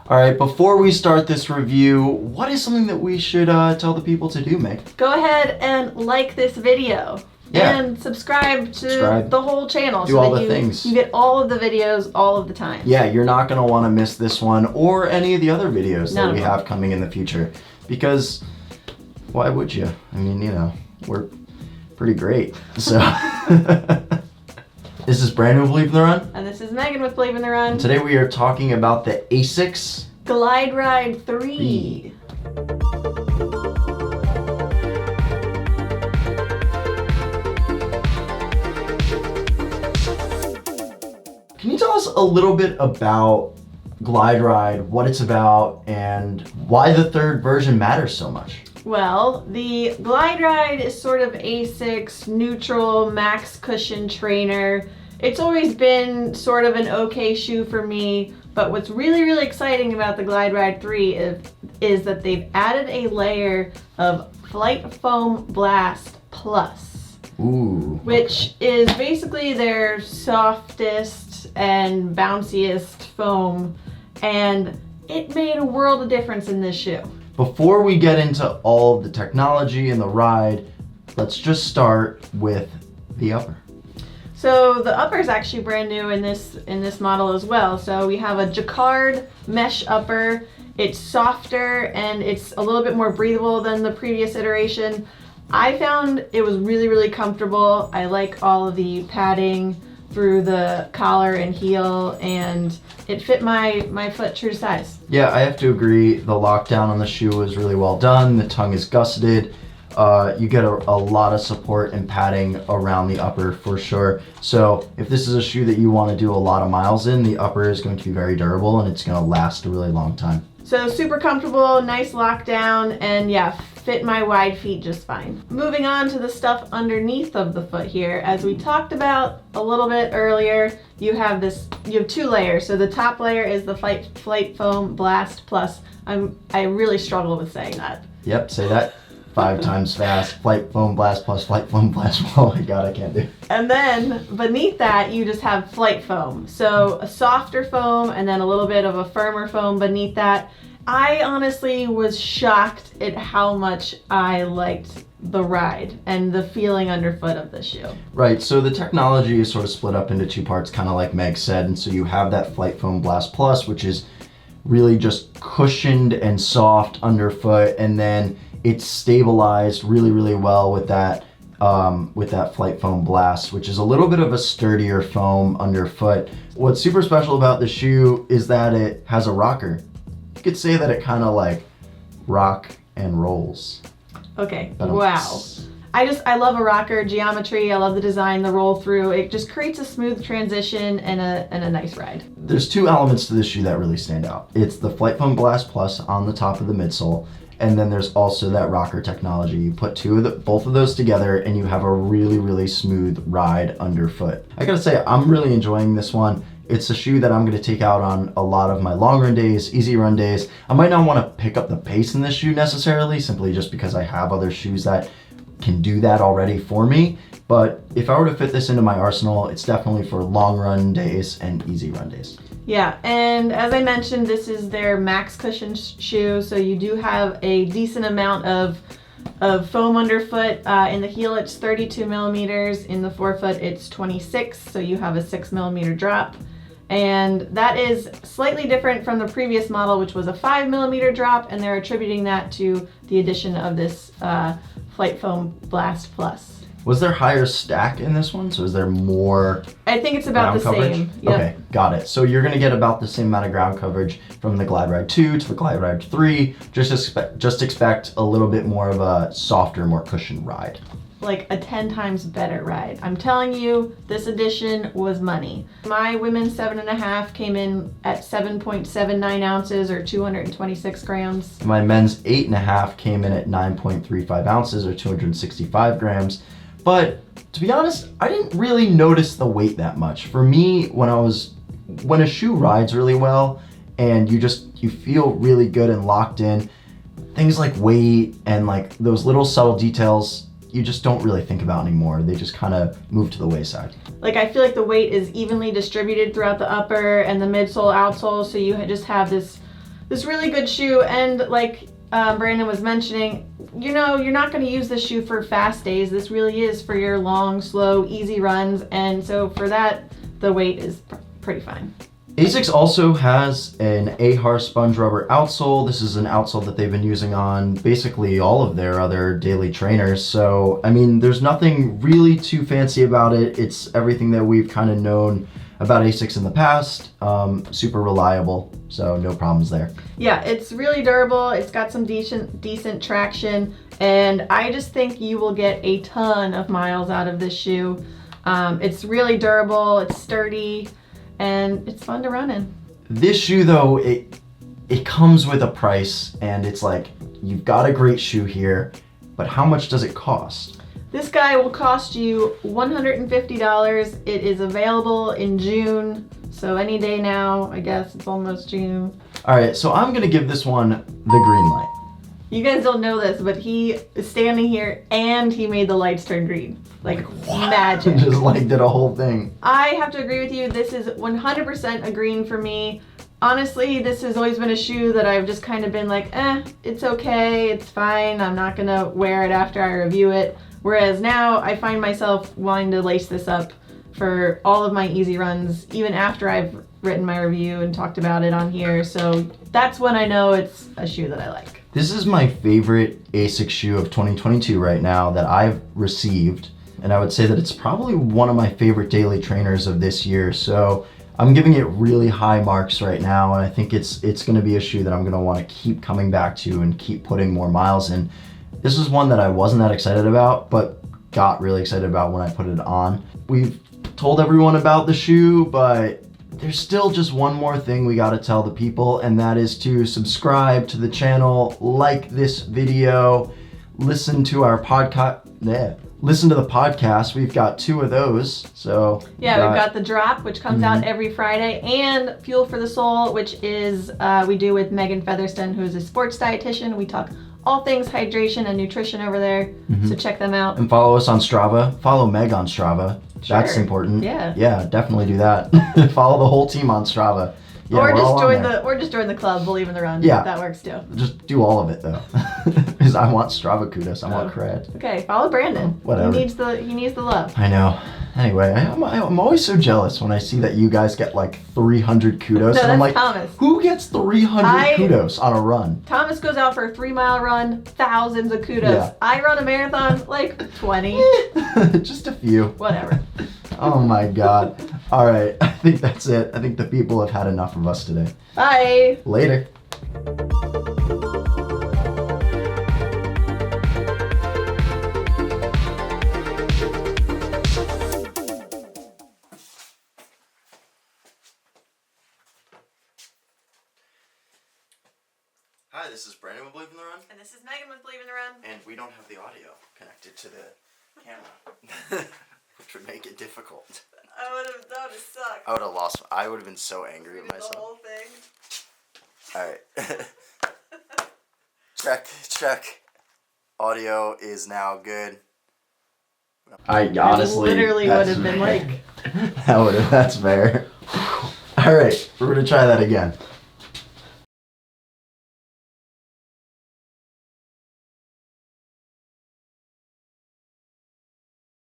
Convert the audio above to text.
All right, before we start this review, what is something that we should tell the people to do, Meg? Go ahead and like this video. Yeah. And subscribe to the whole channel. Do all the things. You get all of the videos all of the time. Yeah, you're not going to want to miss this one or any of the other videos that we have coming in the future. Because why would you? I mean, you know, we're pretty great. So this is Brandon with Believe in the Run. And this is Megan with Believe in the Run. And today we are talking about the Asics Glideride 3. Can you tell us a little bit about Glideride, what it's about, and why the third version matters so much? Well, the Glideride is sort of Asics neutral max cushion trainer. It's always been sort of an okay shoe for me, but what's really exciting about the Glideride 3 is that they've added a layer of Flight Foam Blast Plus. Ooh. Which is basically their softest and bounciest foam, and it made a world of difference in this shoe. Before we get into all of the technology and the ride, let's just start with the upper. So the upper is actually brand new in this model as well. So we have a jacquard mesh upper. It's softer and it's a little bit more breathable than the previous iteration. I found it was really comfortable. I like all of the padding through the collar and heel, and it fit my foot true to size. Yeah, I have to agree. The lockdown on the shoe is really well done. The tongue is gusseted. You get a lot of support and padding around the upper for sure. So if this is a shoe that you want to do a lot of miles in, the upper is going to be very durable and it's going to last a really long time. So super comfortable, nice lockdown, and yeah, fit my wide feet just fine. Moving on to the stuff underneath of the foot here. As we talked about a little bit earlier, you have two layers. So the top layer is the Flight Foam Blast Plus. I really struggle with saying that. Yep, say that 5 times fast. Flight Foam Blast Plus, Flight Foam Blast. Oh my God, I can't do it. And then beneath that, you just have Flight Foam. So a softer foam and then a little bit of a firmer foam beneath that. I honestly was shocked at how much I liked the ride and the feeling underfoot of this shoe. Right, so the technology is sort of split up into 2 parts, kind of like Meg said. And so you have that Flight Foam Blast Plus, which is really just cushioned and soft underfoot, and then it's stabilized really well with that Flight Foam Blast, which is a little bit of a sturdier foam underfoot. What's super special about the shoe is that it has a rocker. You could say that it kind of like rock and rolls. Okay, wow. I love a rocker geometry. I love the design, the roll through. It just creates a smooth transition and a nice ride. There's 2 elements to this shoe that really stand out. It's the Flight Foam Blast Plus on the top of the midsole, and then there's also that rocker technology. You put both of those together and you have a really smooth ride underfoot. I gotta say, I'm really enjoying this one. It's a shoe that I'm gonna take out on a lot of my long run days, easy run days. I might not wanna pick up the pace in this shoe necessarily, simply just because I have other shoes that can do that already for me. But if I were to fit this into my arsenal, it's definitely for long run days and easy run days. Yeah, and as I mentioned, this is their max cushion shoe, so you do have a decent amount of foam underfoot. In the heel, it's 32 millimeters. In the forefoot, it's 26, so you have a 6 millimeter drop. And that is slightly different from the previous model, which was a 5 millimeter drop, and they're attributing that to the addition of this Flight Foam Blast Plus. Was there higher stack in this one? So is there more? I think it's about the same. Yep. Okay, got it. So you're gonna get about the same amount of ground coverage from the Glideride 2 to the Glideride 3. Just expect a little bit more of a softer, more cushioned ride. Like a 10 times better ride. I'm telling you, this edition was money. My women's 7.5 came in at 7.79 ounces or 226 grams. My men's 8.5 came in at 9.35 ounces or 265 grams. But to be honest, I didn't really notice the weight that much. For me, when a shoe rides really well and you feel really good and locked in, things like weight and like those little subtle details, you just don't really think about anymore. They just kind of move to the wayside. Like, I feel like the weight is evenly distributed throughout the upper and the midsole, outsole, so you just have this this really good shoe, and like Brandon was mentioning, you know, you're not going to use this shoe for fast days. This really is for your long, slow, easy runs, and so for that, the weight is pretty fine. Asics also has an AHAR sponge rubber outsole. This is an outsole that they've been using on basically all of their other daily trainers. So, I mean, there's nothing really too fancy about it. It's everything that we've kind of known about Asics in the past. Super reliable, so no problems there. Yeah, it's really durable. It's got some decent traction, and I just think you will get a ton of miles out of this shoe. It's really durable, it's sturdy, and it's fun to run in. This shoe though, it comes with a price, and it's like, you've got a great shoe here, but how much does it cost? This guy will cost you $150. It is available in June, so any day now. I guess it's almost June. All right, so I'm gonna give this one the green light. You guys don't know this, but he is standing here and he made the lights turn green. Like magic. Just like did a whole thing. I have to agree with you. This is 100% a green for me. Honestly, this has always been a shoe that I've just kind of been like, it's okay, it's fine. I'm not gonna wear it after I review it. Whereas now I find myself wanting to lace this up for all of my easy runs, even after I've written my review and talked about it on here. So that's when I know it's a shoe that I like. This is my favorite Asics shoe of 2022 right now that I've received. And I would say that it's probably one of my favorite daily trainers of this year. So I'm giving it really high marks right now. And I think it's gonna be a shoe that I'm gonna wanna keep coming back to and keep putting more miles in. This is one that I wasn't that excited about, but got really excited about when I put it on. We've told everyone about the shoe, but there's still just one more thing we gotta tell the people, and that is to subscribe to the channel, like this video, listen to our podcast. Listen to the podcast. We've got 2 of those. So yeah, we've got The Drop, which comes out every Friday, and Fuel for the Soul, which is we do with Meaghan Featherston, who is a sports dietitian. We talk all things hydration and nutrition over there, so check them out. And follow us on Strava. Follow Meg on Strava. Sure. That's important. Yeah, definitely do that. Follow the whole team on Strava. Yeah, or just join the club, Believe in the Run. Yeah, that works too. Just do all of it though, because I want Strava kudos. I want cred. Okay, follow Brandon. Whatever. He needs the love. I know. Anyway, I'm always so jealous when I see that you guys get like 300 kudos, No, and I'm like, that's Thomas. who gets 300 kudos on a run? Thomas goes out for a 3-mile run, thousands of kudos. Yeah. I run a marathon, like 20. Just a few. Whatever. Oh my God. All right, I think that's it. I think the people have had enough of us today. Bye. Later. Hi, this is Brandon with Believe in the Run. And this is Megan with Believe in the Run. And we don't have the audio connected to the camera, which would make it difficult. That would have sucked. I would have lost. I would have been so angry with myself. The whole thing. All right. check. Audio is now good. I honestly literally would have been like. That's fair. All right, we're gonna try that again.